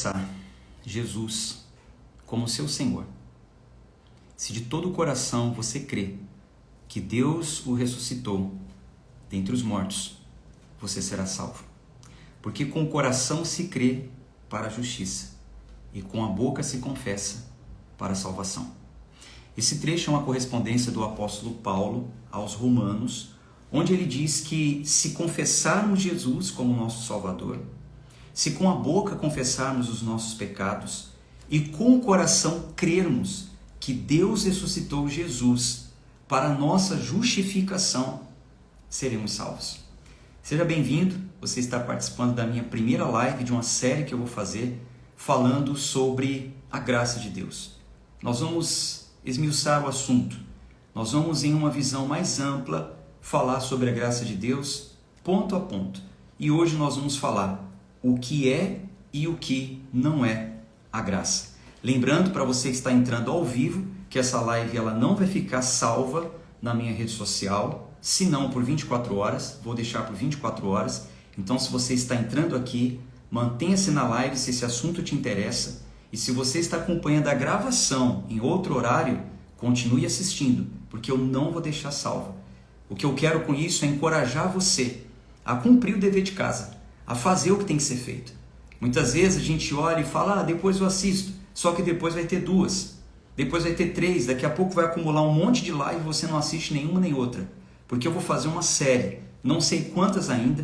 confessar Jesus como seu Senhor, se de todo o coração você crê que Deus o ressuscitou dentre os mortos, você será salvo. Porque com o coração se crê para a justiça e com a boca se confessa para a salvação. Esse trecho é uma correspondência do apóstolo Paulo aos Romanos, onde ele diz que se confessarmos Jesus como nosso Salvador, se com a boca confessarmos os nossos pecados e com o coração crermos que Deus ressuscitou Jesus para a nossa justificação, seremos salvos. Seja bem-vindo, você está participando da minha primeira live de uma série que eu vou fazer falando sobre a graça de Deus. Nós vamos esmiuçar o assunto, nós vamos em uma visão mais ampla falar sobre a graça de Deus ponto a ponto. E hoje nós vamos falar o que é e o que não é a graça. Lembrando para você que está entrando ao vivo que essa live ela não vai ficar salva na minha rede social, senão por 24 horas, vou deixar por 24 horas. Então se você está entrando aqui, mantenha-se na live se esse assunto te interessa. E se você está acompanhando a gravação em outro horário, continue assistindo, porque eu não vou deixar salva. O que eu quero com isso é encorajar você a cumprir o dever de casa, a fazer o que tem que ser feito. Muitas vezes a gente olha e fala, depois eu assisto, só que depois vai ter 2, depois vai ter 3, daqui a pouco vai acumular um monte de live e você não assiste nenhuma nem outra. Porque eu vou fazer uma série, não sei quantas ainda,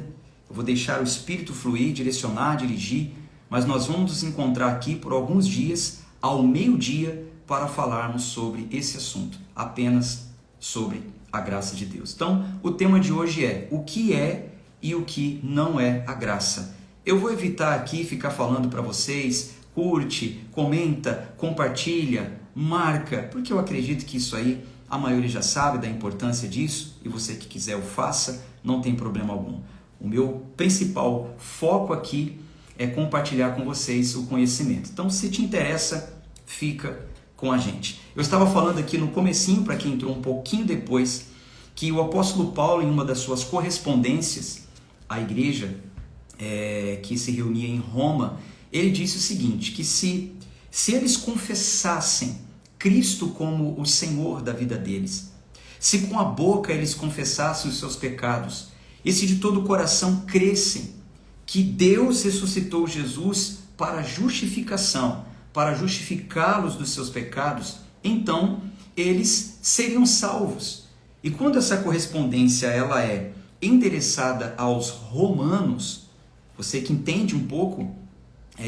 eu vou deixar o Espírito fluir, direcionar, dirigir, mas nós vamos nos encontrar aqui por alguns dias, ao meio-dia, para falarmos sobre esse assunto, apenas sobre a graça de Deus. Então, o tema de hoje é o que é e o que não é a graça. Eu vou evitar aqui ficar falando para vocês, curte, comenta, compartilha, marca, porque eu acredito que isso aí a maioria já sabe da importância disso e você que quiser o faça, não tem problema algum. O meu principal foco aqui é compartilhar com vocês o conhecimento. Então, se te interessa, fica com a gente. Eu estava falando aqui no comecinho, para quem entrou um pouquinho depois, que o apóstolo Paulo, em uma das suas correspondências à igreja que se reunia em Roma, ele disse o seguinte, que se eles confessassem Cristo como o Senhor da vida deles, se com a boca eles confessassem os seus pecados, e se de todo o coração crescem que Deus ressuscitou Jesus para justificação, para justificá-los dos seus pecados, então eles seriam salvos. E quando essa correspondência ela é endereçada aos romanos, você que entende um pouco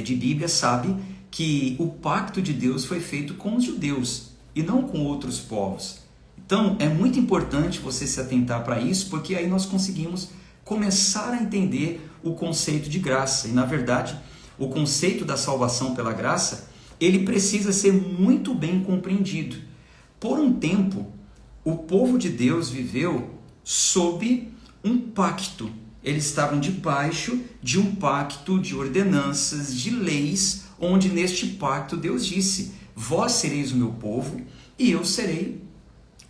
de Bíblia sabe que o pacto de Deus foi feito com os judeus e não com outros povos. Então é muito importante você se atentar para isso, porque aí nós conseguimos começar a entender o conceito de graça. E na verdade, o conceito da salvação pela graça, ele precisa ser muito bem compreendido. Por um tempo, o povo de Deus viveu sob um pacto. Eles estavam debaixo de um pacto de ordenanças, de leis, onde neste pacto Deus disse, vós sereis o meu povo e eu serei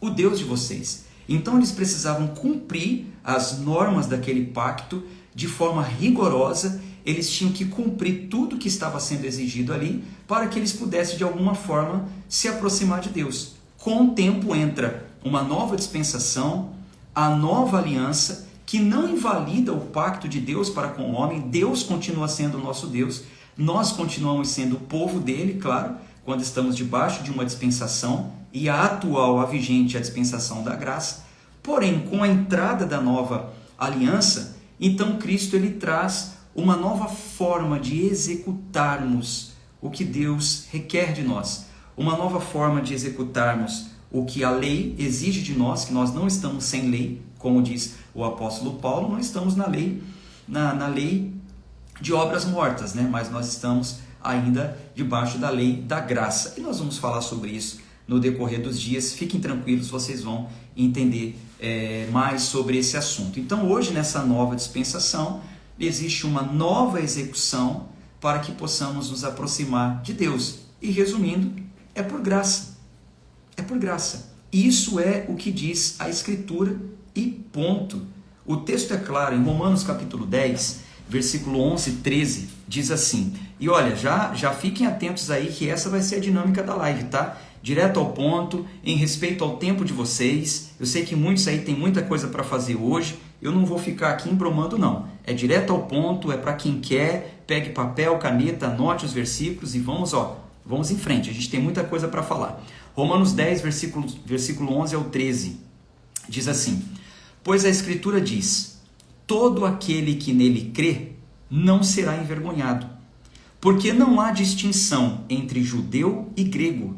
o Deus de vocês. Então eles precisavam cumprir as normas daquele pacto de forma rigorosa, eles tinham que cumprir tudo que estava sendo exigido ali para que eles pudessem de alguma forma se aproximar de Deus. Com o tempo entra uma nova dispensação, a nova aliança, que não invalida o pacto de Deus para com o homem. Deus continua sendo o nosso Deus, nós continuamos sendo o povo dele, claro, quando estamos debaixo de uma dispensação, e a atual, a vigente, a dispensação da graça. Porém, com a entrada da nova aliança, então Cristo ele traz uma nova forma de executarmos o que Deus requer de nós, uma nova forma de executarmos o que a lei exige de nós, que nós não estamos sem lei, como diz o apóstolo Paulo, não estamos na lei, na lei de obras mortas, né? Mas nós estamos ainda debaixo da lei da graça. E nós vamos falar sobre isso no decorrer dos dias. Fiquem tranquilos, vocês vão entender mais sobre esse assunto. Então hoje, nessa nova dispensação, existe uma nova execução para que possamos nos aproximar de Deus. E resumindo, é por graça. É por graça. Isso é o que diz a Escritura e ponto. O texto é claro, em Romanos capítulo 10, versículo 11 e 13, diz assim, E olha, já fiquem atentos aí que essa vai ser a dinâmica da live, tá? Direto ao ponto, em respeito ao tempo de vocês. Eu sei que muitos aí tem muita coisa para fazer hoje. Eu não vou ficar aqui embromando, não. É direto ao ponto, é para quem quer. Pegue papel, caneta, anote os versículos e vamos em frente. A gente tem muita coisa para falar. Romanos 10, versículo 11 ao 13. Diz assim: pois a Escritura diz: todo aquele que nele crê não será envergonhado, porque não há distinção entre judeu e grego,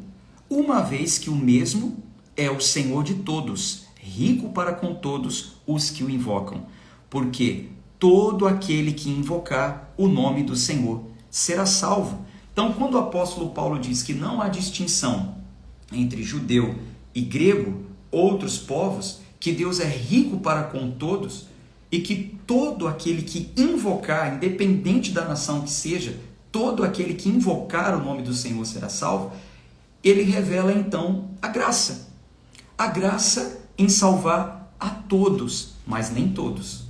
uma vez que o mesmo é o Senhor de todos, rico para com todos os que o invocam. Porque todo aquele que invocar o nome do Senhor será salvo. Então, quando o apóstolo Paulo diz que não há distinção entre judeu e grego, outros povos, que Deus é rico para com todos e que todo aquele que invocar, independente da nação que seja, todo aquele que invocar o nome do Senhor será salvo, ele revela então a graça. A graça em salvar a todos, mas nem todos.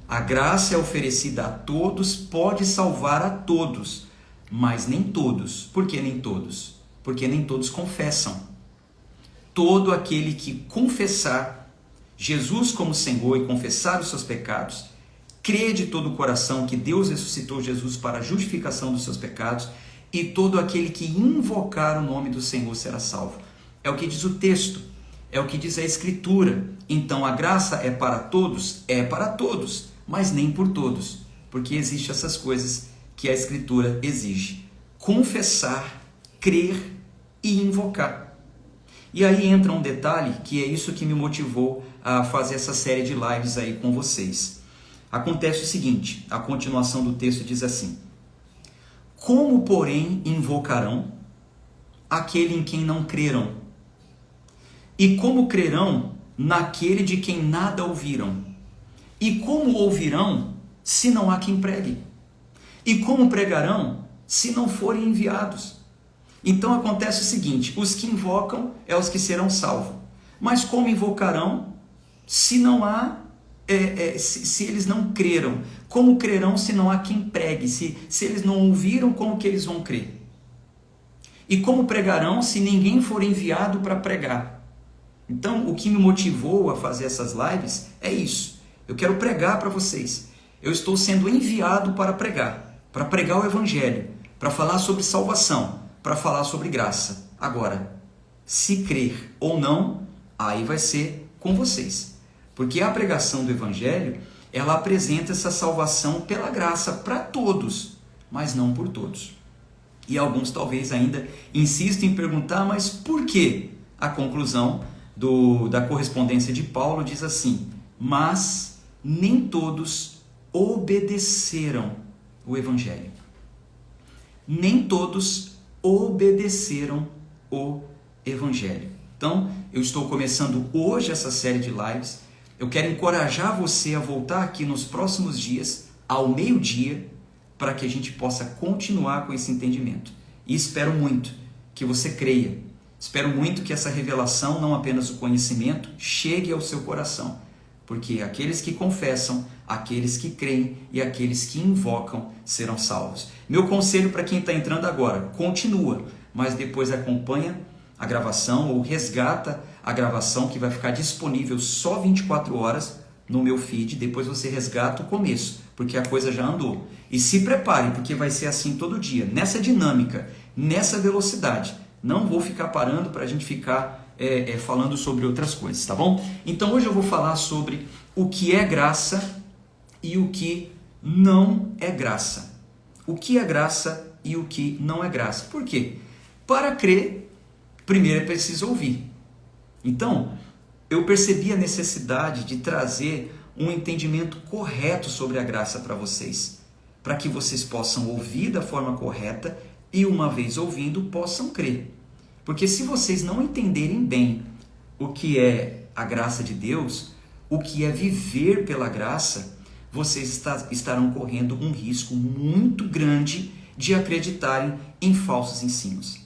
A graça é oferecida a todos, pode salvar a todos, mas nem todos. Por que nem todos? Porque nem todos confessam. Todo aquele que confessar Jesus como Senhor e confessar os seus pecados, crê de todo o coração que Deus ressuscitou Jesus para a justificação dos seus pecados, e todo aquele que invocar o nome do Senhor será salvo. É o que diz o texto, é o que diz a Escritura. Então a graça é para todos, mas nem por todos, porque existem essas coisas que a Escritura exige: confessar, crer e invocar. E aí entra um detalhe que é isso que me motivou a fazer essa série de lives aí com vocês. Acontece o seguinte, a continuação do texto diz assim: como, porém, invocarão aquele em quem não creram? E como crerão naquele de quem nada ouviram? E como ouvirão se não há quem pregue? E como pregarão se não forem enviados? Então acontece o seguinte: os que invocam é os que serão salvos. Mas como invocarão se não há, se eles não creram? Como crerão se não há quem pregue? Se eles não ouviram, como que eles vão crer? E como pregarão se ninguém for enviado para pregar? Então, o que me motivou a fazer essas lives é isso. Eu quero pregar para vocês. Eu estou sendo enviado para pregar o Evangelho, para falar sobre salvação, para falar sobre graça. Agora, se crer ou não, aí vai ser com vocês. Porque a pregação do Evangelho, ela apresenta essa salvação pela graça para todos, mas não por todos. E alguns talvez ainda insistem em perguntar, mas por quê? A conclusão da correspondência de Paulo diz assim: mas nem todos obedeceram o Evangelho. Nem todos obedeceram o Evangelho. Então, eu estou começando hoje essa série de lives. Eu quero encorajar você a voltar aqui nos próximos dias, ao meio-dia, para que a gente possa continuar com esse entendimento. E espero muito que você creia. Espero muito que essa revelação, não apenas o conhecimento, chegue ao seu coração. Porque aqueles que confessam, aqueles que creem e aqueles que invocam serão salvos. Meu conselho para quem está entrando agora: continua, mas depois acompanha a gravação ou resgata a gravação, que vai ficar disponível só 24 horas no meu feed. Depois você resgata o começo, porque a coisa já andou. E se prepare, porque vai ser assim todo dia, nessa dinâmica, nessa velocidade. Não vou ficar parando para a gente ficar falando sobre outras coisas, tá bom? Então hoje eu vou falar sobre o que é graça e o que não é graça. O que é graça e o que não é graça. Por quê? Para crer, primeiro é preciso ouvir. Então, eu percebi a necessidade de trazer um entendimento correto sobre a graça para vocês, para que vocês possam ouvir da forma correta e, uma vez ouvindo, possam crer. Porque se vocês não entenderem bem o que é a graça de Deus, o que é viver pela graça, vocês estarão correndo um risco muito grande de acreditarem em falsos ensinos.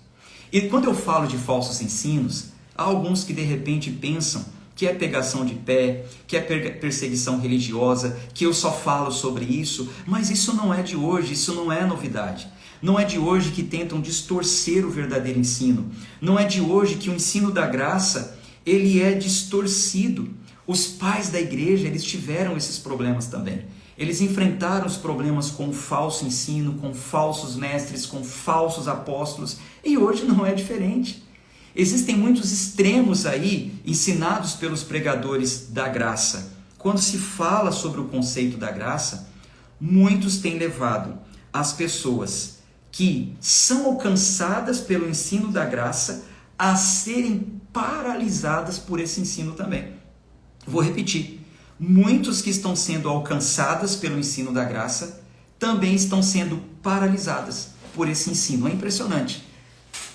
E quando eu falo de falsos ensinos, há alguns que de repente pensam que é pegação de pé, que é perseguição religiosa, que eu só falo sobre isso, mas isso não é de hoje, isso não é novidade. Não é de hoje que tentam distorcer o verdadeiro ensino. Não é de hoje que o ensino da graça, ele é distorcido. Os pais da igreja, eles tiveram esses problemas também. Eles enfrentaram os problemas com o falso ensino, com falsos mestres, com falsos apóstolos, e hoje não é diferente. Existem muitos extremos aí ensinados pelos pregadores da graça. Quando se fala sobre o conceito da graça, muitos têm levado as pessoas que são alcançadas pelo ensino da graça a serem paralisadas por esse ensino também. Vou repetir. Muitos que estão sendo alcançadas pelo ensino da graça também estão sendo paralisadas por esse ensino. É impressionante.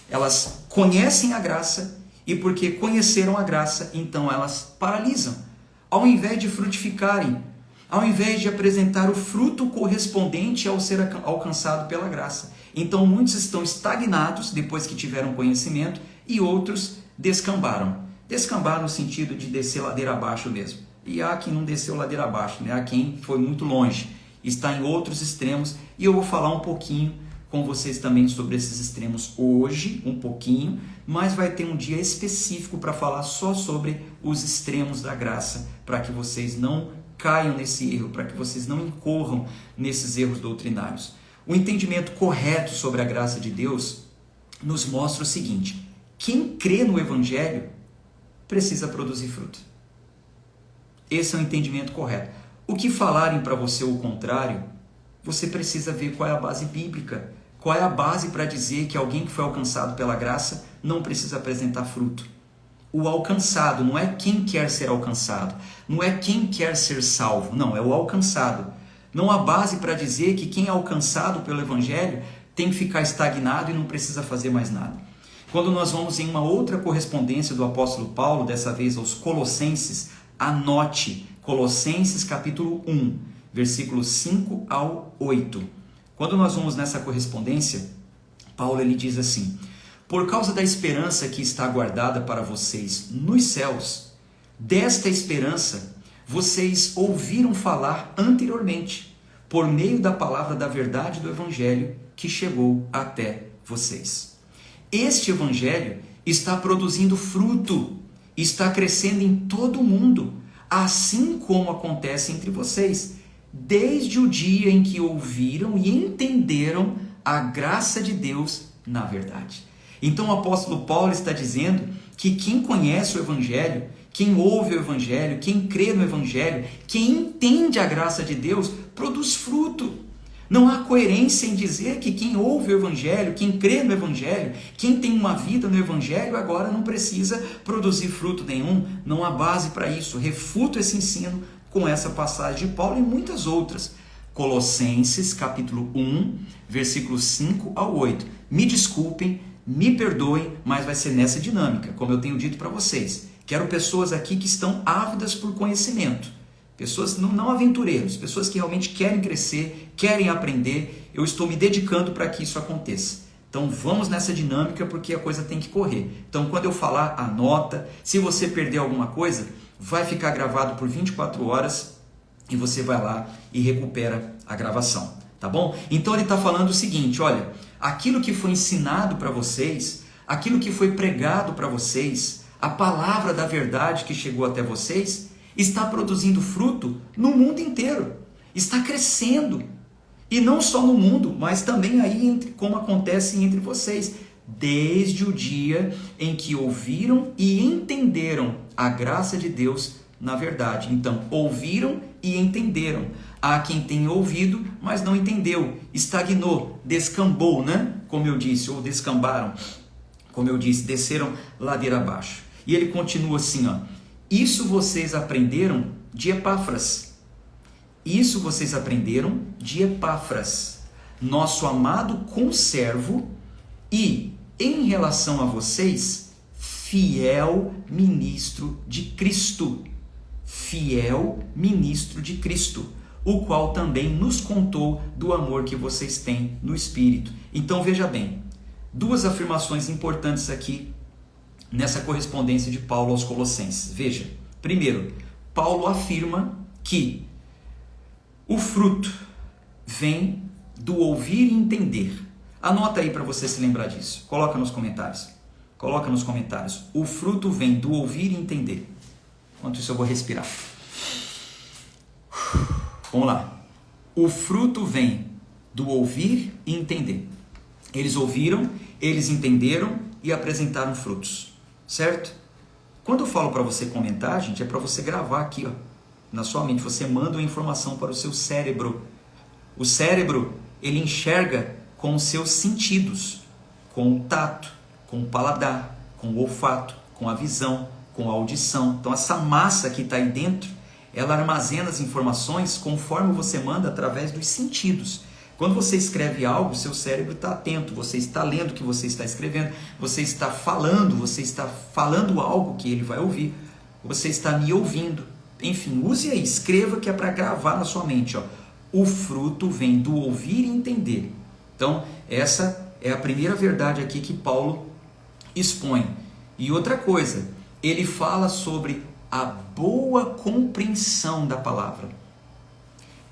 Elas conhecem a graça e porque conheceram a graça, então elas paralisam. Ao invés de frutificarem, ao invés de apresentar o fruto correspondente ao ser alcançado pela graça. Então muitos estão estagnados depois que tiveram conhecimento e outros descambaram. Descambaram no sentido de descer ladeira abaixo mesmo. E há quem não desceu ladeira abaixo, né? Há quem foi muito longe, está em outros extremos. E eu vou falar um pouquinho com vocês também sobre esses extremos hoje, um pouquinho, mas vai ter um dia específico para falar só sobre os extremos da graça, para que vocês não caiam nesse erro, para que vocês não incorram nesses erros doutrinários. O entendimento correto sobre a graça de Deus nos mostra o seguinte: quem crê no Evangelho precisa produzir fruto. Esse é o entendimento correto. O que falarem para você o contrário, você precisa ver qual é a base bíblica, qual é a base para dizer que alguém que foi alcançado pela graça não precisa apresentar fruto. O alcançado não é quem quer ser alcançado, não é quem quer ser salvo, não, é o alcançado. Não há base para dizer que quem é alcançado pelo Evangelho tem que ficar estagnado e não precisa fazer mais nada. Quando nós vamos em uma outra correspondência do apóstolo Paulo, dessa vez aos Colossenses, anote Colossenses capítulo 1, versículos 5 ao 8. Quando nós vamos nessa correspondência, Paulo ele diz assim: por causa da esperança que está guardada para vocês nos céus, desta esperança vocês ouviram falar anteriormente, por meio da palavra da verdade do Evangelho que chegou até vocês. Este Evangelho está produzindo fruto, está crescendo em todo o mundo, assim como acontece entre vocês, desde o dia em que ouviram e entenderam a graça de Deus na verdade. Então o apóstolo Paulo está dizendo que quem conhece o Evangelho, quem ouve o Evangelho, quem crê no Evangelho, quem entende a graça de Deus, produz fruto. Não há coerência em dizer que quem ouve o Evangelho, quem crê no Evangelho, quem tem uma vida no Evangelho, agora não precisa produzir fruto nenhum. Não há base para isso. Refuto esse ensino com essa passagem de Paulo e muitas outras. Colossenses, capítulo 1, versículos 5 ao 8. Me desculpem, me perdoem, mas vai ser nessa dinâmica, como eu tenho dito para vocês. Quero pessoas aqui que estão ávidas por conhecimento. Pessoas não aventureiros, pessoas que realmente querem crescer, querem aprender. Eu estou me dedicando para que isso aconteça. Então vamos nessa dinâmica porque a coisa tem que correr. Então quando eu falar, anota. Se você perder alguma coisa, vai ficar gravado por 24 horas e você vai lá e recupera a gravação, tá bom? Então ele está falando o seguinte, olha, aquilo que foi ensinado para vocês, aquilo que foi pregado para vocês, a palavra da verdade que chegou até vocês, está produzindo fruto no mundo inteiro, está crescendo, e não só no mundo, mas também aí como acontece entre vocês, desde o dia em que ouviram e entenderam a graça de Deus na verdade. Então, ouviram e entenderam. Há quem tenha ouvido, mas não entendeu, estagnou, descambou, né? Como eu disse, ou descambaram, como eu disse, desceram ladeira abaixo. E ele continua assim, ó. Isso vocês aprenderam de Epáfras. Isso vocês aprenderam de Epáfras, nosso amado conservo e, em relação a vocês, fiel ministro de Cristo. Fiel ministro de Cristo, o qual também nos contou do amor que vocês têm no Espírito. Então veja bem, duas afirmações importantes aqui nessa correspondência de Paulo aos Colossenses. Veja, primeiro, Paulo afirma que o fruto vem do ouvir e entender. Anota aí para você se lembrar disso. Coloca nos comentários. Coloca nos comentários. O fruto vem do ouvir e entender. Enquanto isso eu vou respirar. Vamos lá. O fruto vem do ouvir e entender. Eles ouviram, eles entenderam e apresentaram frutos. Certo? Quando eu falo para você comentar, gente, é para você gravar aqui, ó, na sua mente. Você manda uma informação para o seu cérebro. O cérebro, ele enxerga com os seus sentidos, com o tato, com o paladar, com o olfato, com a visão, com a audição. Então essa massa que está aí dentro, ela armazena as informações conforme você manda através dos sentidos. Quando você escreve algo, seu cérebro está atento, você está lendo o que você está escrevendo, você está falando algo que ele vai ouvir, você está me ouvindo. Enfim, use aí, escreva, que é para gravar na sua mente. Ó. O fruto vem do ouvir e entender. Então, essa é a primeira verdade aqui que Paulo expõe. E outra coisa, ele fala sobre a boa compreensão da palavra.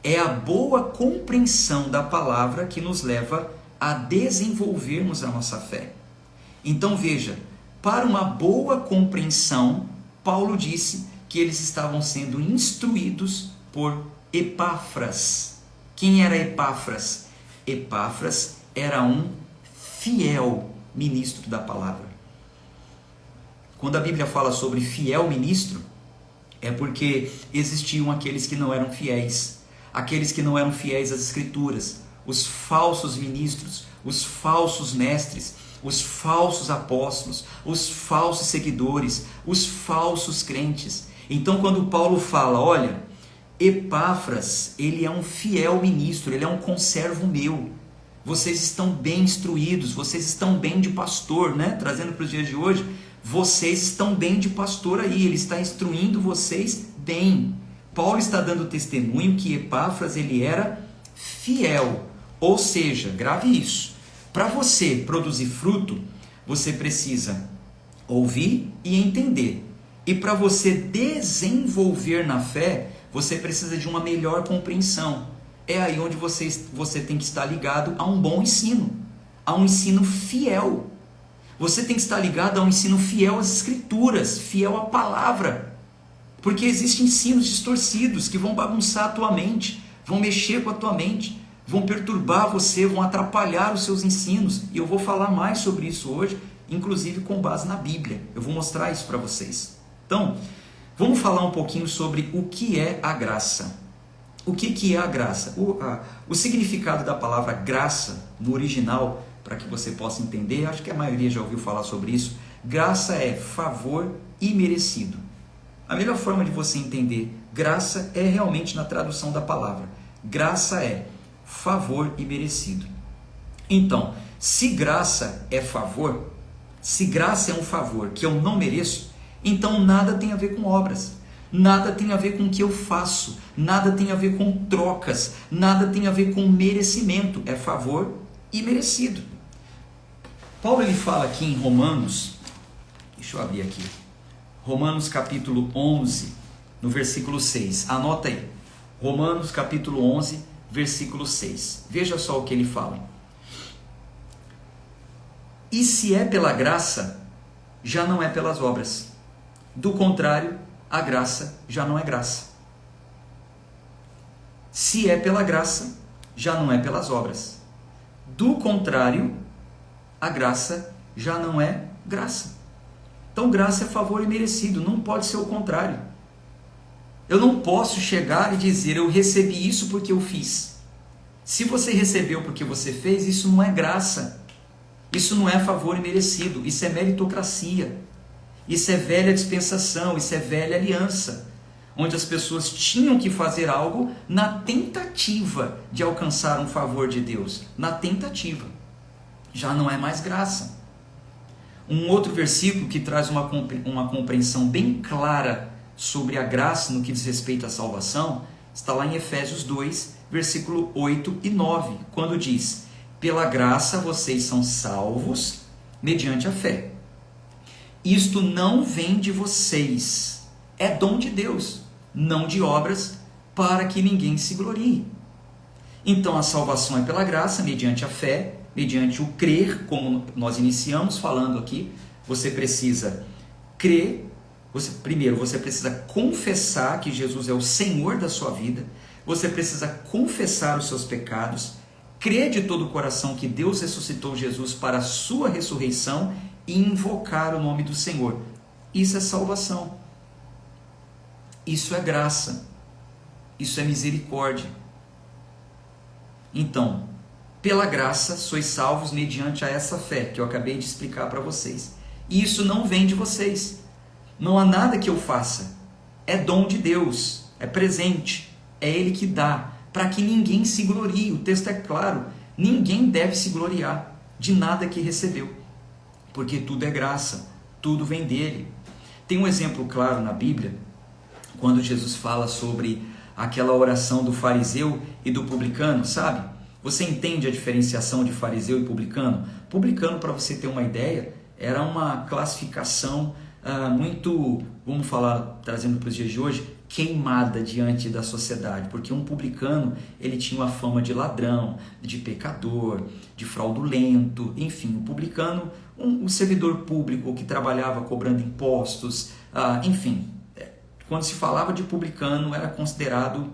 É a boa compreensão da palavra que nos leva a desenvolvermos a nossa fé. Então veja, para uma boa compreensão, Paulo disse que eles estavam sendo instruídos por Epáfras. Quem era Epáfras? Epáfras era um fiel ministro da palavra. Quando a Bíblia fala sobre fiel ministro, é porque existiam aqueles que não eram fiéis. Aqueles que não eram fiéis às Escrituras, os falsos ministros, os falsos mestres, os falsos apóstolos, os falsos seguidores, os falsos crentes. Então quando Paulo fala, olha, Epáfras, ele é um fiel ministro, ele é um conservo meu, vocês estão bem instruídos, vocês estão bem de pastor, né? Trazendo para os dias de hoje, vocês estão bem de pastor aí, ele está instruindo vocês bem. Paulo está dando testemunho que Epáfras ele era fiel, ou seja, grave isso, para você produzir fruto, você precisa ouvir e entender, e para você desenvolver na fé, você precisa de uma melhor compreensão. É aí onde você tem que estar ligado a um bom ensino, a um ensino fiel. Você tem que estar ligado a um ensino fiel às Escrituras, fiel à palavra. Porque existem ensinos distorcidos que vão bagunçar a tua mente, vão mexer com a tua mente, vão perturbar você, vão atrapalhar os seus ensinos. E eu vou falar mais sobre isso hoje, inclusive com base na Bíblia. Eu vou mostrar isso para vocês. Então, vamos falar um pouquinho sobre o que é a graça. O que é a graça? O significado da palavra graça, no original, para que você possa entender, acho que a maioria já ouviu falar sobre isso. Graça é favor imerecido. A melhor forma de você entender graça é realmente na tradução da palavra. Graça é favor imerecido. Então, se graça é favor, se graça é um favor que eu não mereço, então nada tem a ver com obras, nada tem a ver com o que eu faço, nada tem a ver com trocas, nada tem a ver com merecimento, é favor imerecido. Paulo ele fala aqui em Romanos, deixa eu abrir aqui, Romanos capítulo 11, no versículo 6, anota aí, Romanos capítulo 11, versículo 6, veja só o que ele fala. E se é pela graça, já não é pelas obras, do contrário, a graça já não é graça. Se é pela graça, já não é pelas obras, do contrário, a graça já não é graça. Então graça é favor imerecido, não pode ser o contrário. Eu não posso chegar e dizer, eu recebi isso porque eu fiz. Se você recebeu porque você fez, isso não é graça. Isso não é favor imerecido, isso é meritocracia. Isso é velha dispensação, isso é velha aliança. Onde as pessoas tinham que fazer algo na tentativa de alcançar um favor de Deus. Na tentativa. Já não é mais graça. Um outro versículo que traz uma compreensão bem clara sobre a graça no que diz respeito à salvação, está lá em Efésios 2, versículo 8 e 9, quando diz, pela graça vocês são salvos mediante a fé. Isto não vem de vocês, é dom de Deus, não de obras, para que ninguém se glorie. Então a salvação é pela graça, mediante a fé, mediante o crer, como nós iniciamos falando aqui. Você precisa crer, primeiro você precisa confessar que Jesus é o Senhor da sua vida, você precisa confessar os seus pecados, crer de todo o coração que Deus ressuscitou Jesus para a sua ressurreição e invocar o nome do Senhor. Isso é salvação, isso é graça, isso é misericórdia. Então, pela graça sois salvos mediante a essa fé que eu acabei de explicar para vocês. E isso não vem de vocês, não há nada que eu faça, é dom de Deus, é presente, é Ele que dá, para que ninguém se glorie. O texto é claro, ninguém deve se gloriar de nada que recebeu, porque tudo é graça, tudo vem dele. Tem um exemplo claro na Bíblia, quando Jesus fala sobre aquela oração do fariseu e do publicano, sabe? Você entende a diferenciação de fariseu e publicano? Publicano, para você ter uma ideia, era uma classificação muito, vamos falar, trazendo para os dias de hoje, queimada diante da sociedade, porque um publicano, ele tinha uma fama de ladrão, de pecador, de fraudulento, enfim, um publicano, um servidor público que trabalhava cobrando impostos, enfim, quando se falava de publicano, era considerado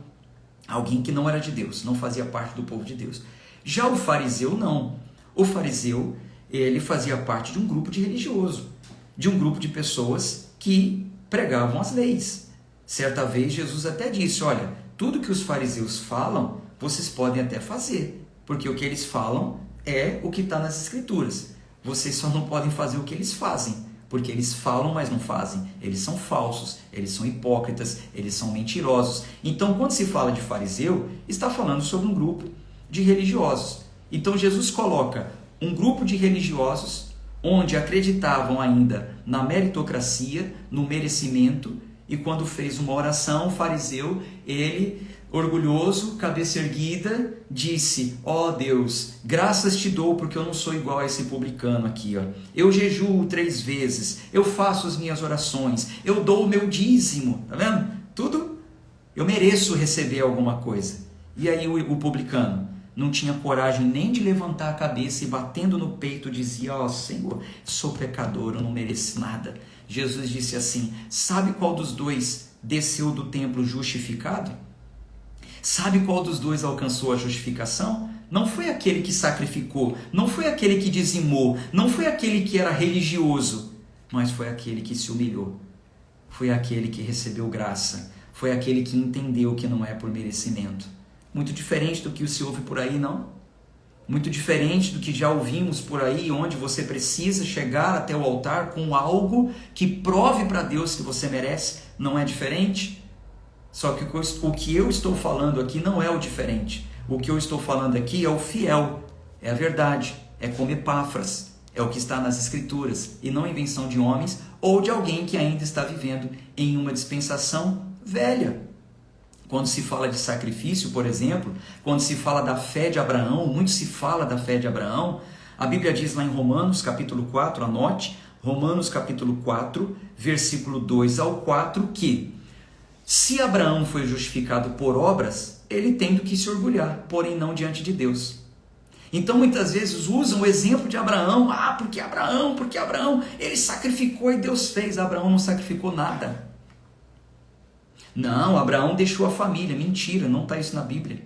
alguém que não era de Deus, não fazia parte do povo de Deus. Já o fariseu, não. O fariseu, ele fazia parte de um grupo de religioso, de um grupo de pessoas que pregavam as leis. Certa vez Jesus até disse, olha, tudo que os fariseus falam, vocês podem até fazer, porque o que eles falam é o que está nas escrituras. Vocês só não podem fazer o que eles fazem, porque eles falam, mas não fazem. Eles são falsos, eles são hipócritas, eles são mentirosos. Então, quando se fala de fariseu, está falando sobre um grupo de religiosos. Então, Jesus coloca um grupo de religiosos onde acreditavam ainda na meritocracia, no merecimento, e quando fez uma oração, o fariseu, ele, orgulhoso, cabeça erguida, disse, ó Deus, graças te dou porque eu não sou igual a esse publicano aqui, ó. Eu jejuo 3 vezes, eu faço as minhas orações, eu dou o meu dízimo, tá vendo? Tudo, eu mereço receber alguma coisa. E aí o publicano não tinha coragem nem de levantar a cabeça e batendo no peito dizia, ó Senhor, sou pecador, eu não mereço nada. Jesus disse assim, sabe qual dos dois desceu do templo justificado? Sabe qual dos dois alcançou a justificação? Não foi aquele que sacrificou, não foi aquele que dizimou, não foi aquele que era religioso, mas foi aquele que se humilhou, foi aquele que recebeu graça, foi aquele que entendeu que não é por merecimento. Muito diferente do que se ouve por aí, não? Muito diferente do que já ouvimos por aí, onde você precisa chegar até o altar com algo que prove para Deus que você merece. Não é diferente? Só que o que eu estou falando aqui não é o diferente. O que eu estou falando aqui é o fiel, é a verdade, é como Epáfras, é o que está nas Escrituras, e não invenção de homens ou de alguém que ainda está vivendo em uma dispensação velha. Quando se fala de sacrifício, por exemplo, quando se fala da fé de Abraão, muito se fala da fé de Abraão, a Bíblia diz lá em Romanos capítulo 4, anote, Romanos capítulo 4, versículo 2 ao 4, que se Abraão foi justificado por obras, ele tem do que se orgulhar, porém não diante de Deus. Então muitas vezes usam o exemplo de Abraão, porque Abraão, ele sacrificou e Deus fez. Abraão não sacrificou nada. Não, Abraão deixou a família. Mentira, não está isso na Bíblia.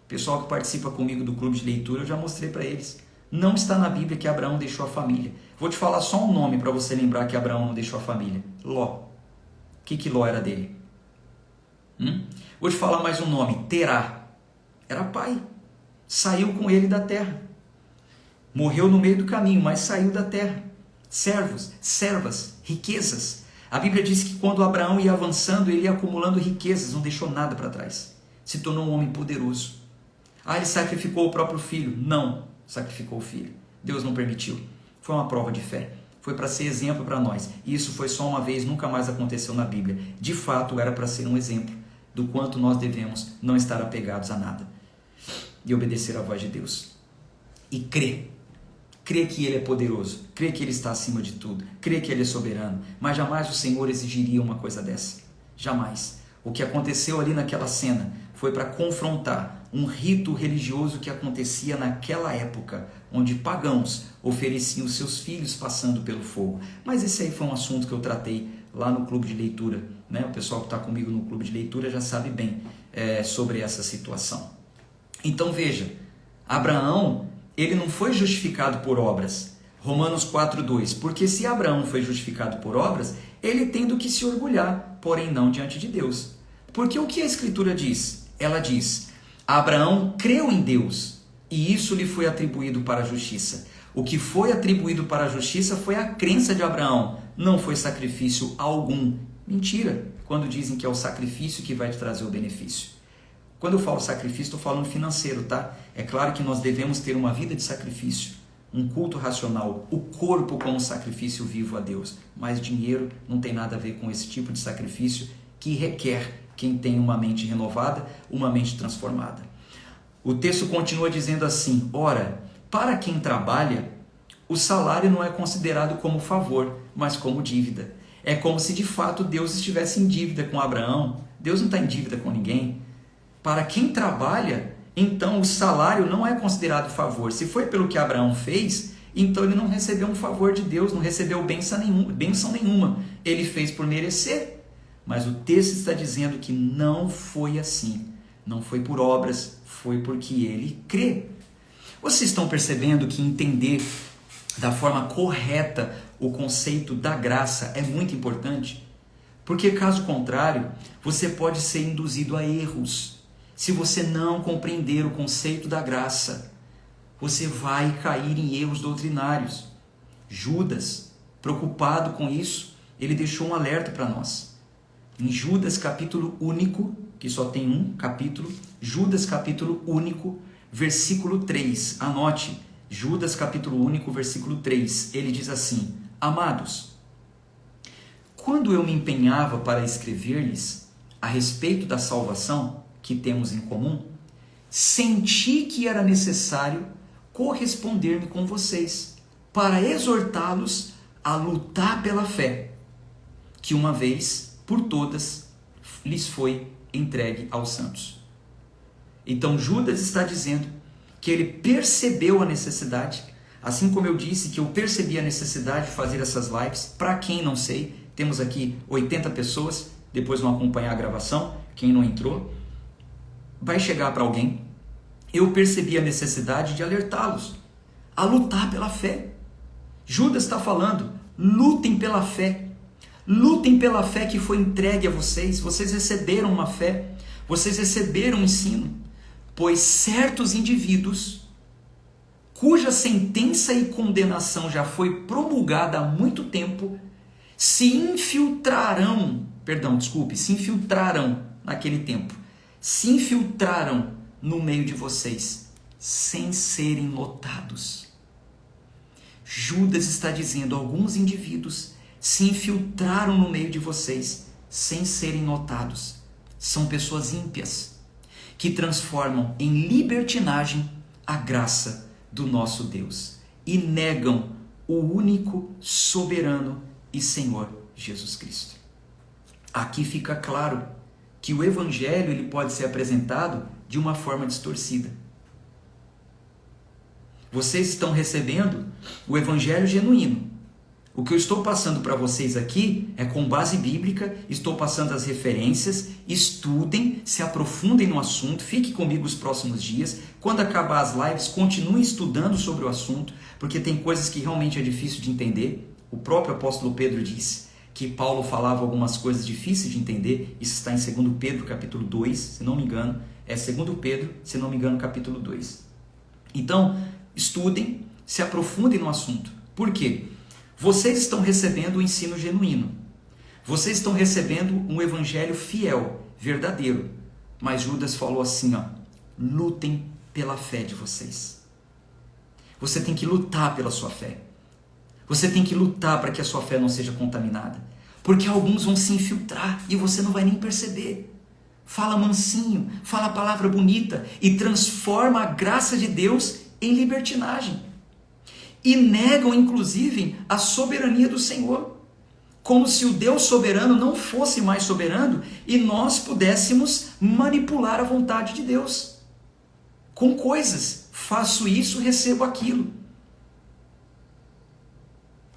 O pessoal que participa comigo do clube de leitura, eu já mostrei para eles. Não está na Bíblia que Abraão deixou a família. Vou te falar só um nome para você lembrar que Abraão não deixou a família. Ló. O que Ló era dele? Vou te falar mais um nome. Terá. Era pai. Saiu com ele da terra. Morreu no meio do caminho, mas saiu da terra. Servos, servas, riquezas. A Bíblia diz que quando Abraão ia avançando, ele ia acumulando riquezas, não deixou nada para trás. Se tornou um homem poderoso. Ele sacrificou o próprio filho? Não, sacrificou o filho. Deus não permitiu. Foi uma prova de fé. Foi para ser exemplo para nós. E isso foi só uma vez, nunca mais aconteceu na Bíblia. De fato, era para ser um exemplo do quanto nós devemos não estar apegados a nada. E obedecer à voz de Deus. E crer. Crê que Ele é poderoso, crê que Ele está acima de tudo, crê que Ele é soberano, mas jamais o Senhor exigiria uma coisa dessa, jamais. O que aconteceu ali naquela cena foi para confrontar um rito religioso que acontecia naquela época, onde pagãos ofereciam seus filhos passando pelo fogo. Mas esse aí foi um assunto que eu tratei lá no clube de leitura, né? O pessoal que está comigo no clube de leitura já sabe bem sobre essa situação. Então veja, Abraão, ele não foi justificado por obras. Romanos 4:2, porque se Abraão foi justificado por obras, ele tem do que se orgulhar, porém não diante de Deus. Porque o que a Escritura diz? Ela diz, Abraão creu em Deus, e isso lhe foi atribuído para a justiça. O que foi atribuído para a justiça foi a crença de Abraão, não foi sacrifício algum. Mentira, quando dizem que é o sacrifício que vai te trazer o benefício. Quando eu falo sacrifício, estou falando financeiro, tá? É claro que nós devemos ter uma vida de sacrifício, um culto racional, o corpo como sacrifício vivo a Deus. Mas dinheiro não tem nada a ver com esse tipo de sacrifício que requer quem tem uma mente renovada, uma mente transformada. O texto continua dizendo assim, ora, para quem trabalha, o salário não é considerado como favor, mas como dívida. É como se de fato Deus estivesse em dívida com Abraão. Deus não está em dívida com ninguém. Para quem trabalha, então o salário não é considerado favor. Se foi pelo que Abraão fez, então ele não recebeu um favor de Deus, não recebeu bênção nenhuma. Ele fez por merecer. Mas o texto está dizendo que não foi assim. Não foi por obras, foi porque ele crê. Vocês estão percebendo que entender da forma correta o conceito da graça é muito importante? Porque caso contrário, você pode ser induzido a erros. Se você não compreender o conceito da graça, você vai cair em erros doutrinários. Judas, preocupado com isso, ele deixou um alerta para nós. Em Judas capítulo único, que só tem um capítulo, Judas capítulo único, versículo 3. Anote, Judas capítulo único, versículo 3. Ele diz assim, amados, quando eu me empenhava para escrever-lhes a respeito da salvação que temos em comum, senti que era necessário corresponder-me com vocês, para exortá-los a lutar pela fé, que uma vez por todas lhes foi entregue aos santos. Então Judas está dizendo que ele percebeu a necessidade, assim como eu disse que eu percebi a necessidade de fazer essas lives. Para quem não sei, temos aqui 80 pessoas, depois vão acompanhar a gravação, quem não entrou, vai chegar para alguém. Eu percebi a necessidade de alertá-los a lutar pela fé. Judas está falando, lutem pela fé. Lutem pela fé que foi entregue a vocês. Vocês receberam uma fé, vocês receberam um ensino. Pois certos indivíduos, cuja sentença e condenação já foi promulgada há muito tempo, se infiltraram naquele tempo, se infiltraram no meio de vocês, sem serem notados. Judas está dizendo, alguns indivíduos se infiltraram no meio de vocês, sem serem notados. São pessoas ímpias, que transformam em libertinagem a graça do nosso Deus e negam o único, soberano e Senhor Jesus Cristo. Aqui fica claro que o Evangelho ele pode ser apresentado de uma forma distorcida. Vocês estão recebendo o Evangelho genuíno. O que eu estou passando para vocês aqui é com base bíblica, estou passando as referências, estudem, se aprofundem no assunto, fiquem comigo os próximos dias. Quando acabar as lives, continuem estudando sobre o assunto, porque tem coisas que realmente é difícil de entender. O próprio apóstolo Pedro disse que Paulo falava algumas coisas difíceis de entender, isso está em 2 Pedro capítulo 2, se não me engano, é 2 Pedro, se não me engano, capítulo 2. Então, estudem, se aprofundem no assunto. Por quê? Vocês estão recebendo o ensino genuíno. Vocês estão recebendo um evangelho fiel, verdadeiro. Mas Judas falou assim, lutem pela fé de vocês. Você tem que lutar pela sua fé. Você tem que lutar para que a sua fé não seja contaminada. Porque alguns vão se infiltrar e você não vai nem perceber. Fala mansinho, fala a palavra bonita e transforma a graça de Deus em libertinagem. E negam, inclusive, a soberania do Senhor. Como se o Deus soberano não fosse mais soberano e nós pudéssemos manipular a vontade de Deus. com coisas. Faço isso, recebo aquilo.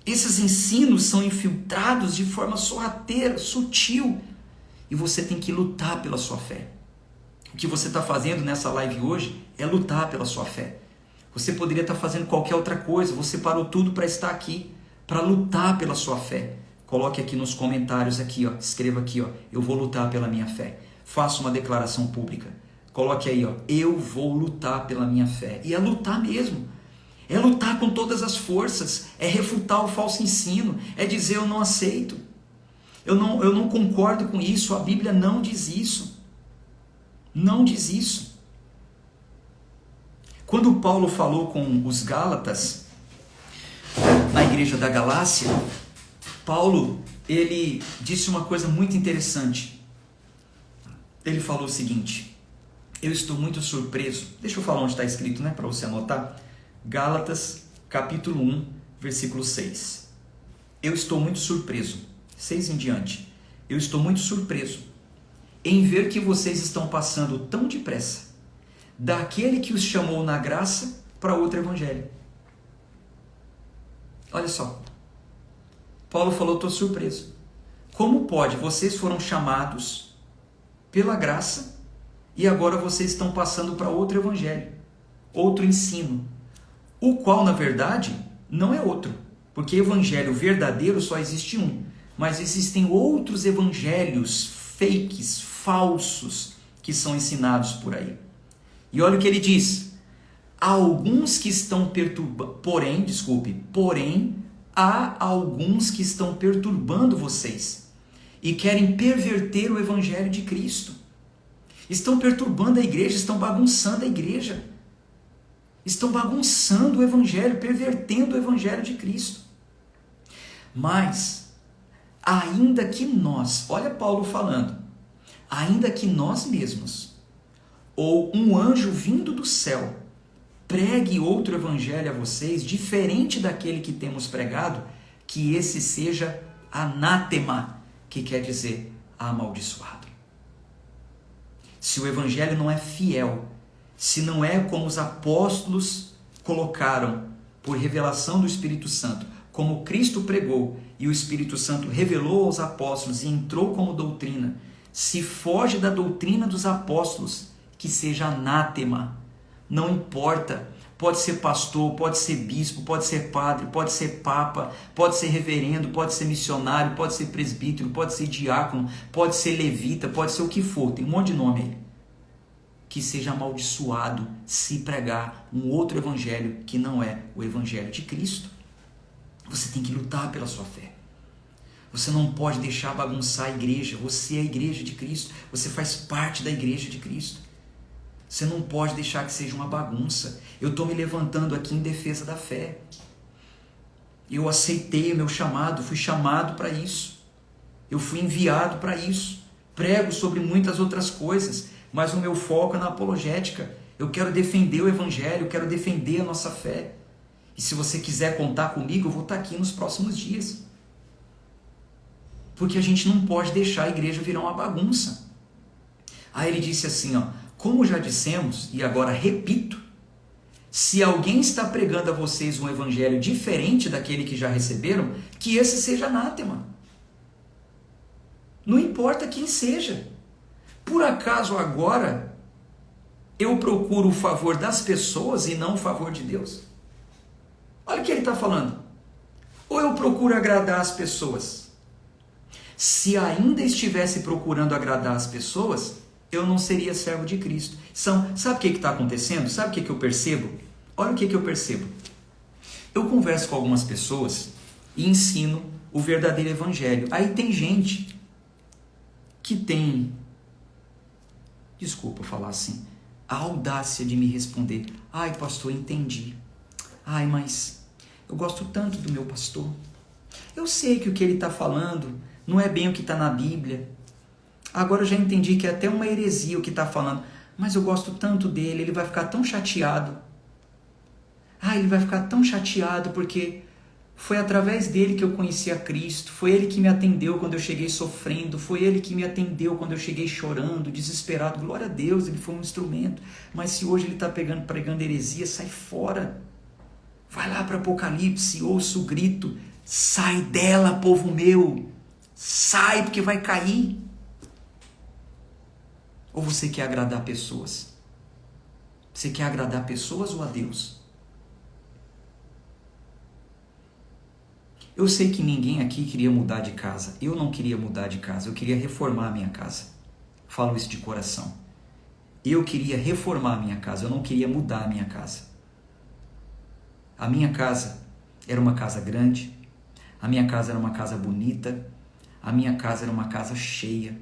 Esses ensinos são infiltrados de forma sorrateira, sutil. E você tem que lutar pela sua fé. O que você está fazendo nessa live hoje é lutar pela sua fé. Você poderia estar fazendo qualquer outra coisa. Você parou tudo para estar aqui, para lutar pela sua fé. Coloque aqui nos comentários, aqui, ó, escreva aqui, ó, eu vou lutar pela minha fé. Faça uma declaração pública. Coloque aí, ó, eu vou lutar pela minha fé. E é lutar mesmo. É lutar com todas as forças. É refutar o falso ensino. É dizer eu não aceito. Eu não concordo com isso. A Bíblia não diz isso. Não diz isso. Quando Paulo falou com os Gálatas, na igreja da Galácia, Paulo, ele disse uma coisa muito interessante. Ele falou o seguinte: eu estou muito surpreso. Deixa eu falar onde está escrito, né, para você anotar. Gálatas, capítulo 1, versículo 6. Eu estou muito surpreso. 6 em diante. Eu estou muito surpreso em ver que vocês estão passando tão depressa daquele que os chamou na graça para outro evangelho. Olha só. Paulo falou, estou surpreso. Como pode? Vocês foram chamados pela graça e agora vocês estão passando para outro evangelho, outro ensino, o qual, na verdade, não é outro, porque evangelho verdadeiro só existe um, mas existem outros evangelhos fakes, falsos, que são ensinados por aí. E olha o que ele diz: há alguns que estão perturbando, porém, há alguns que estão perturbando vocês e querem perverter o evangelho de Cristo. Estão perturbando a igreja, estão bagunçando a igreja. Estão bagunçando o evangelho, pervertendo o evangelho de Cristo. Mas, ainda que nós, olha Paulo falando, ainda que nós mesmos, ou um anjo vindo do céu, pregue outro evangelho a vocês, diferente daquele que temos pregado, que esse seja anátema, que quer dizer amaldiçoado. Se o evangelho não é fiel, se não é como os apóstolos colocaram, por revelação do Espírito Santo, como Cristo pregou e o Espírito Santo revelou aos apóstolos e entrou como doutrina, se foge da doutrina dos apóstolos, que seja anátema. Não importa, pode ser pastor, pode ser bispo, pode ser padre, pode ser papa, pode ser reverendo, pode ser missionário, pode ser presbítero, pode ser diácono, pode ser levita, pode ser o que for, tem um monte de nome aí. Que seja amaldiçoado se pregar um outro evangelho que não é o evangelho de Cristo. Você tem que lutar pela sua fé. Você não pode deixar bagunçar a igreja. Você é a igreja de Cristo. Você faz parte da igreja de Cristo. Você não pode deixar que seja uma bagunça. Eu estou me levantando aqui em defesa da fé. Eu aceitei o meu chamado, fui chamado para isso. Eu fui enviado para isso. Prego sobre muitas outras coisas, mas o meu foco é na apologética. Eu quero defender o evangelho, eu quero defender a nossa fé. E se você quiser contar comigo, eu vou estar aqui nos próximos dias. Porque a gente não pode deixar a igreja virar uma bagunça. Aí ele disse assim, ó, como já dissemos, e agora repito, se alguém está pregando a vocês um evangelho diferente daquele que já receberam, que esse seja anátema. Não importa quem seja. Por acaso agora eu procuro o favor das pessoas e não o favor de Deus? Olha o que ele está falando. Ou eu procuro agradar as pessoas? Se ainda estivesse procurando agradar as pessoas, eu não seria servo de Cristo. Sabe o que está acontecendo? Sabe o que eu percebo? Olha o que eu percebo. Eu converso com algumas pessoas e ensino o verdadeiro evangelho. Aí tem gente que tem, desculpa falar assim, a audácia de me responder: ai pastor, entendi. Ai, mas eu gosto tanto do meu pastor. Eu sei que o que ele está falando não é bem o que está na Bíblia. Agora eu já entendi que é até uma heresia o que está falando. Mas eu gosto tanto dele, ele vai ficar tão chateado. Ele vai ficar tão chateado porque Foi através dele que eu conheci a Cristo, foi ele que me atendeu quando eu cheguei sofrendo, foi ele que me atendeu quando eu cheguei chorando, desesperado. Glória a Deus, ele foi um instrumento. Mas se hoje ele está pregando heresia, sai fora. Vai lá para Apocalipse, ouça o grito, sai dela, povo meu, sai porque vai cair. Ou você quer agradar pessoas? Você quer agradar pessoas ou a Deus? Eu sei que ninguém aqui queria mudar de casa. Eu não queria mudar de casa, eu queria reformar a minha casa. Falo isso de coração. Eu queria reformar a minha casa, eu não queria mudar a minha casa. A minha casa era uma casa grande, a minha casa era uma casa bonita, a minha casa era uma casa cheia.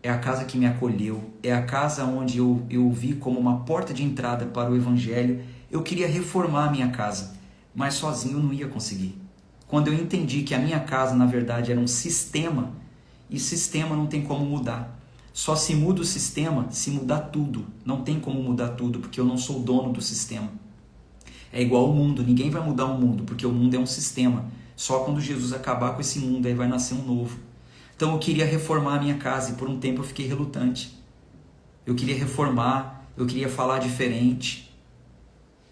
É a casa que me acolheu, é a casa onde eu vi como uma porta de entrada para o Evangelho. Eu queria reformar a minha casa, mas sozinho eu não ia conseguir. Quando eu entendi que a minha casa, na verdade, era um sistema, e sistema não tem como mudar. Só se muda o sistema se mudar tudo. Não tem como mudar tudo, porque eu não sou o dono do sistema. É igual ao mundo, ninguém vai mudar o mundo, porque o mundo é um sistema. Só quando Jesus acabar com esse mundo, aí vai nascer um novo. Então eu queria reformar a minha casa, e por um tempo eu fiquei relutante. Eu queria reformar, eu queria falar diferente,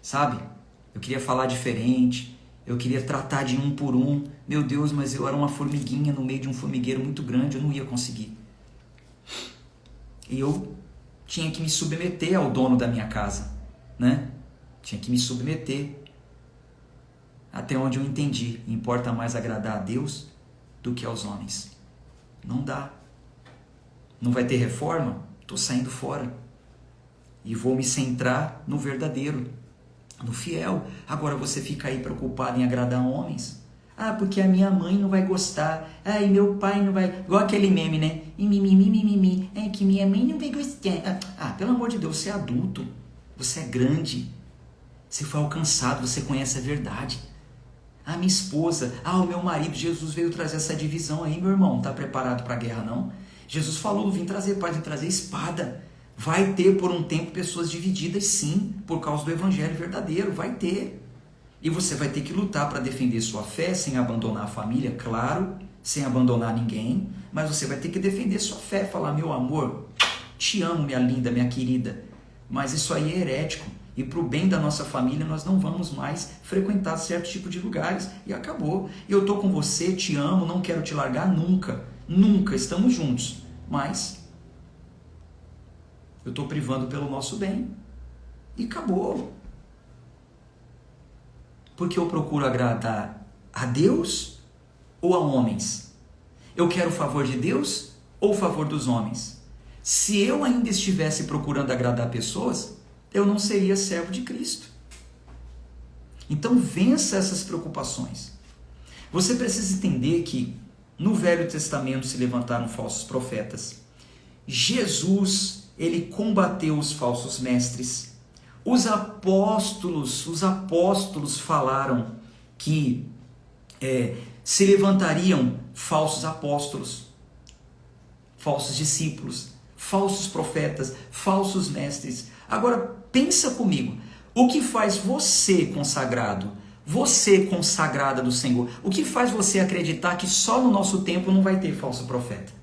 sabe? Eu queria falar diferente. Eu queria tratar de um por um. Meu Deus, mas eu era uma formiguinha no meio de um formigueiro muito grande, eu não ia conseguir. E eu tinha que me submeter ao dono da minha casa, né? Tinha que me submeter. Até onde eu entendi, importa mais agradar a Deus do que aos homens. Não dá. Não vai ter reforma? Estou saindo fora. E vou me centrar no verdadeiro, no fiel. Agora você fica aí preocupado em agradar homens? Ah, porque a minha mãe não vai gostar. Ah, e meu pai não vai... Igual aquele meme, né? É que minha mãe não vai gostar. Ah, pelo amor de Deus, você é adulto. Você é grande. Você foi alcançado, você conhece a verdade. Ah, minha esposa. Ah, o meu marido. Jesus veio trazer essa divisão aí, meu irmão. Não está preparado para a guerra, não? Jesus falou, vim trazer paz, vim trazer espada. Vai ter por um tempo pessoas divididas, sim, por causa do evangelho verdadeiro, vai ter. E você vai ter que lutar para defender sua fé, sem abandonar a família, claro, sem abandonar ninguém, mas você vai ter que defender sua fé, falar, meu amor, te amo, minha linda, minha querida, mas isso aí é herético, e para o bem da nossa família nós não vamos mais frequentar certo tipo de lugares, e acabou. Eu estou com você, te amo, não quero te largar nunca, nunca, estamos juntos, mas... eu estou privando pelo nosso bem. E acabou. Porque eu procuro agradar a Deus ou a homens? Eu quero o favor de Deus ou o favor dos homens? Se eu ainda estivesse procurando agradar pessoas, eu não seria servo de Cristo. Então vença essas preocupações. Você precisa entender que no Velho Testamento se levantaram falsos profetas. Jesus... ele combateu os falsos mestres. Os apóstolos falaram que se levantariam falsos apóstolos, falsos discípulos, falsos profetas, falsos mestres. Agora, pensa comigo, o que faz você consagrado, você consagrada do Senhor, o que faz você acreditar que só no nosso tempo não vai ter falso profeta?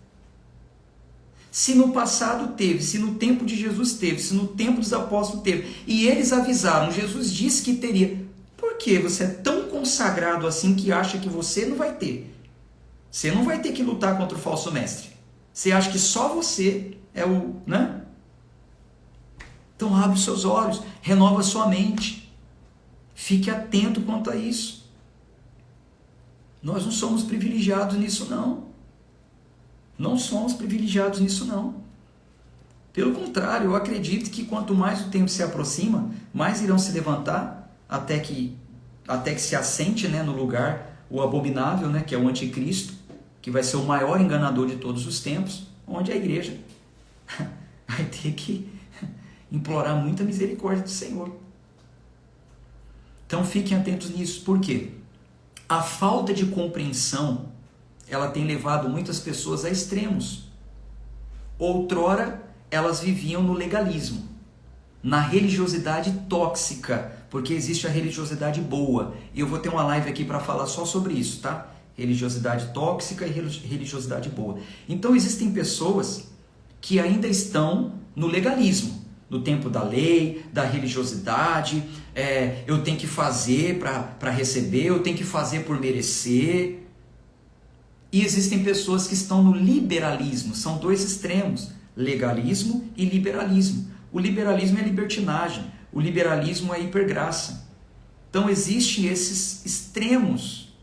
Se no passado teve, se no tempo de Jesus teve, se no tempo dos apóstolos teve, e eles avisaram, Jesus disse que teria, por que você é tão consagrado assim que acha que você não vai ter? Você não vai ter que lutar contra o falso mestre. Você acha que só você é o... né? Então abre os seus olhos, renova a sua mente. Fique atento quanto a isso. Nós não somos privilegiados nisso, não. Não somos privilegiados nisso, não. Pelo contrário, eu acredito que quanto mais o tempo se aproxima, mais irão se levantar até que se assente, né, no lugar o abominável, né, que é o anticristo, que vai ser o maior enganador de todos os tempos, onde a igreja vai ter que implorar muita misericórdia do Senhor. Então fiquem atentos nisso. Por quê? A falta de compreensão ela tem levado muitas pessoas a extremos. Outrora, elas viviam no legalismo, na religiosidade tóxica, Porque existe a religiosidade boa. E eu vou ter uma live aqui para falar só sobre isso, tá? Religiosidade tóxica e religiosidade boa. Então existem pessoas que ainda estão no legalismo, no tempo da lei, da religiosidade, eu tenho que fazer para receber, eu tenho que fazer por merecer. E existem pessoas que estão no liberalismo, são dois extremos, legalismo e liberalismo. O liberalismo é libertinagem, o liberalismo é hipergraça. Então existem esses extremos.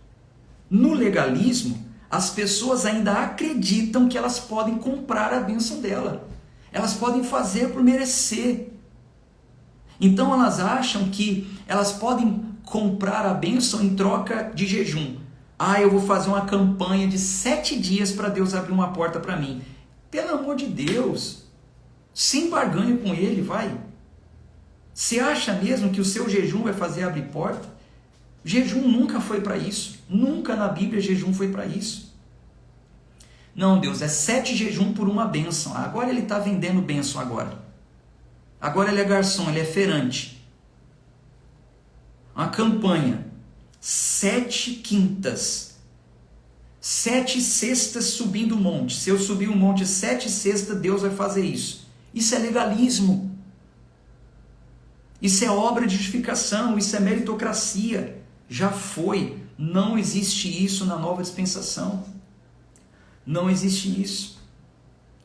No legalismo, as pessoas ainda acreditam que elas podem comprar a bênção dela. Elas podem fazer por merecer. Então elas acham que elas podem comprar a bênção em troca de jejum. Eu vou fazer uma campanha de 7 dias para Deus abrir uma porta para mim. Pelo amor de Deus, sem barganha com Ele, vai. Você acha mesmo que o seu jejum vai fazer abrir porta? Jejum nunca foi para isso. Nunca na Bíblia jejum foi para isso. Não, Deus, é 7 jejum por uma bênção. Agora ele está vendendo bênção agora. Agora ele é garçom, ele é feirante. Uma campanha. 7 quintas. 7 sextas subindo o monte. Se eu subir o monte 7 sextas, Deus vai fazer isso. Isso é legalismo. Isso é obra de justificação. Isso é meritocracia. Já foi. Não existe isso na nova dispensação. Não existe isso.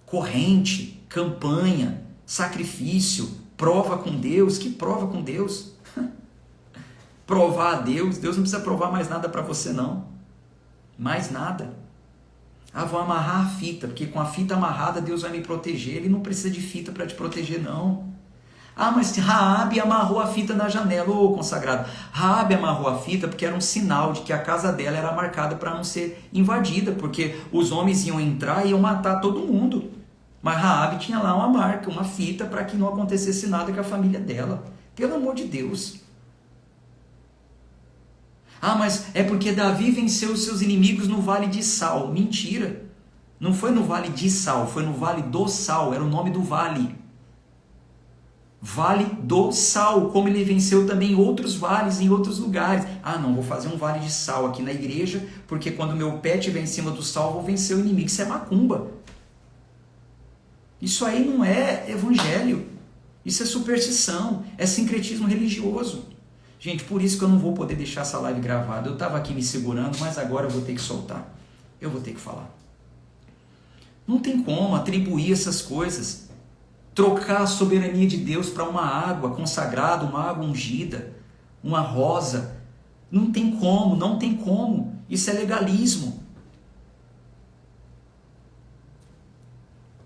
Corrente, campanha, sacrifício, prova com Deus. Que prova com Deus? Provar a Deus. Deus não precisa provar mais nada para você, não. Mais nada. Vou amarrar a fita, porque com a fita amarrada Deus vai me proteger. Ele não precisa de fita para te proteger, não. Mas Raabe amarrou a fita na janela. Ô, consagrado, Raabe amarrou a fita porque era um sinal de que a casa dela era marcada para não ser invadida, porque os homens iam entrar e iam matar todo mundo. Mas Raabe tinha lá uma marca, uma fita, para que não acontecesse nada com a família dela. Pelo amor de Deus. Mas é porque Davi venceu os seus inimigos no Vale de Sal. Mentira. Não foi no Vale de Sal, foi no Vale do Sal. Era o nome do vale. Vale do Sal, como ele venceu também outros vales em outros lugares. Não, vou fazer um vale de sal aqui na igreja, porque quando meu pé estiver em cima do sal, vou vencer o inimigo. Isso é macumba. Isso aí não é evangelho. Isso é superstição, é sincretismo religioso. Gente, por isso que eu não vou poder deixar essa live gravada. Eu estava aqui me segurando, mas agora eu vou ter que soltar. Eu vou ter que falar. Não tem como atribuir essas coisas. Trocar a soberania de Deus para uma água consagrada, uma água ungida, uma rosa. Não tem como, não tem como. Isso é legalismo.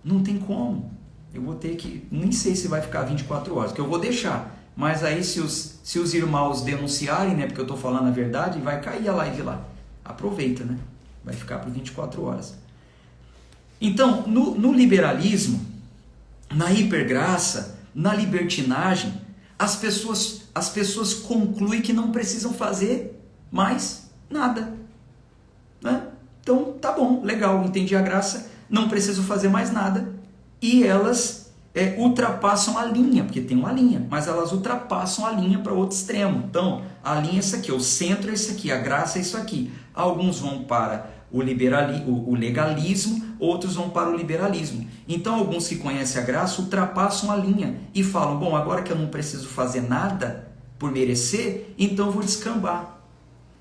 Não tem como. Eu vou ter que... Nem sei se vai ficar 24 horas, que eu vou deixar. Mas aí se os irmãos denunciarem, né, porque eu estou falando a verdade, vai cair a live lá. Aproveita, né? Vai ficar por 24 horas. Então, no liberalismo, na hipergraça, na libertinagem, as pessoas concluem que não precisam fazer mais nada. Né? Então, tá bom, legal, entendi a graça, não preciso fazer mais nada. E elas ultrapassam a linha, porque tem uma linha, mas elas ultrapassam a linha para outro extremo. Então, a linha é essa aqui, o centro é esse aqui, a graça é isso aqui. Alguns vão para o legalismo, outros vão para o liberalismo. Então, alguns que conhecem a graça ultrapassam a linha e falam, bom, agora que eu não preciso fazer nada por merecer, então eu vou descambar.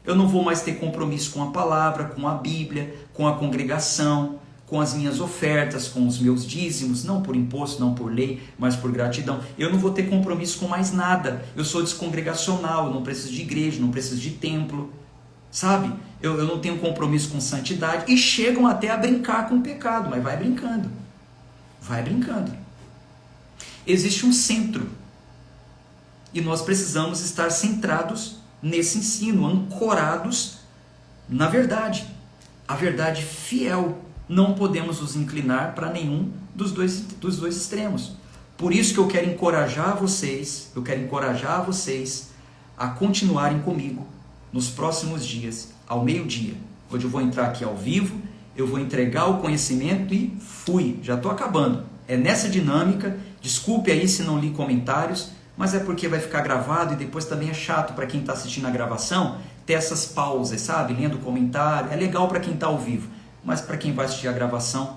Eu não vou mais ter compromisso com a palavra, com a Bíblia, com a congregação, com as minhas ofertas, com os meus dízimos, não por imposto, não por lei, mas por gratidão. Eu não vou ter compromisso com mais nada. Eu sou descongregacional, eu não preciso de igreja, não preciso de templo, sabe? Eu não tenho compromisso com santidade. E chegam até a brincar com o pecado, mas vai brincando. Vai brincando. Existe um centro. E nós precisamos estar centrados nesse ensino, ancorados na verdade. A verdade fiel. Não podemos nos inclinar para nenhum dos dois extremos. Por isso que eu quero encorajar vocês a continuarem comigo nos próximos dias, ao meio-dia. Hoje eu vou entrar aqui ao vivo, eu vou entregar o conhecimento e fui, já estou acabando. É nessa dinâmica, desculpe aí se não li comentários, mas é porque vai ficar gravado e depois também é chato para quem está assistindo a gravação ter essas pausas, sabe? Lendo comentário, é legal para quem está ao vivo, mas para quem vai assistir a gravação,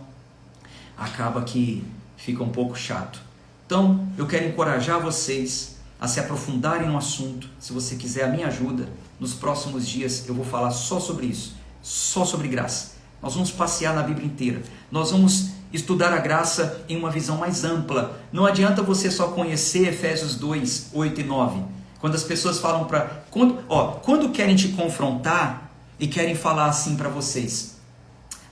acaba que fica um pouco chato. Então, eu quero encorajar vocês a se aprofundarem no assunto. Se você quiser a minha ajuda, nos próximos dias eu vou falar só sobre isso, só sobre graça. Nós vamos passear na Bíblia inteira. Nós vamos estudar a graça em uma visão mais ampla. Não adianta você só conhecer Efésios 2, 8 e 9. Quando as pessoas falam quando querem te confrontar e querem falar assim para vocês: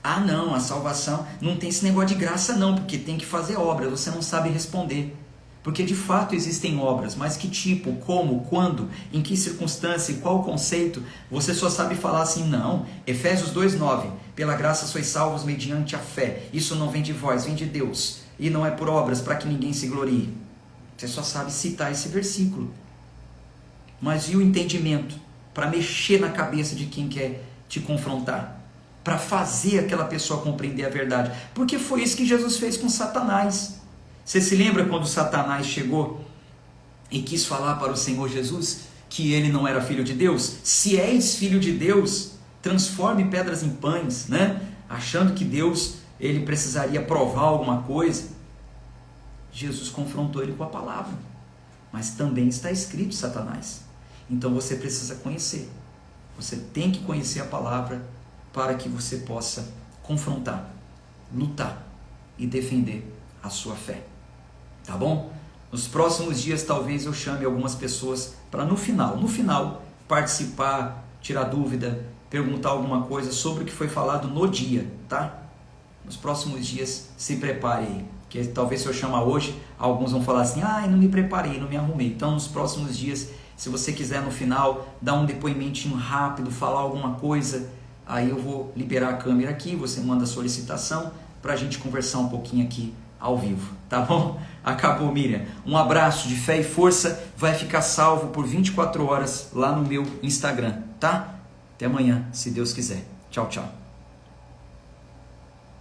ah não, a salvação não tem esse negócio de graça não, porque tem que fazer obra. Você não sabe responder. Porque de fato existem obras, mas que tipo, como, quando, em que circunstância, qual conceito, você só sabe falar assim: não, Efésios 2,9, pela graça sois salvos mediante a fé, isso não vem de vós, vem de Deus, e não é por obras para que ninguém se glorie. Você só sabe citar esse versículo. Mas e o entendimento para mexer na cabeça de quem quer te confrontar? Para fazer aquela pessoa compreender a verdade? Porque foi isso que Jesus fez com Satanás. Você se lembra quando Satanás chegou e quis falar para o Senhor Jesus que ele não era filho de Deus? Se és filho de Deus, transforme pedras em pães, né? Achando que Deus ele precisaria provar alguma coisa. Jesus confrontou ele com a palavra. Mas também está escrito, Satanás. Então você precisa conhecer. Você tem que conhecer a palavra para que você possa confrontar, lutar e defender a sua fé. Tá bom? Nos próximos dias talvez eu chame algumas pessoas para no final participar, tirar dúvida, perguntar alguma coisa sobre o que foi falado no dia, tá? Nos próximos dias se prepare aí, porque talvez se eu chamar hoje, alguns vão falar assim: ah, eu não me preparei, não me arrumei. Então nos próximos dias, se você quiser no final dar um depoimentinho rápido, falar alguma coisa, aí eu vou liberar a câmera aqui, você manda a solicitação para a gente conversar um pouquinho aqui ao vivo, tá bom? Acabou, Miriam. Um abraço de fé e força, vai ficar salvo por 24 horas lá no meu Instagram, tá? Até amanhã, se Deus quiser. Tchau, tchau.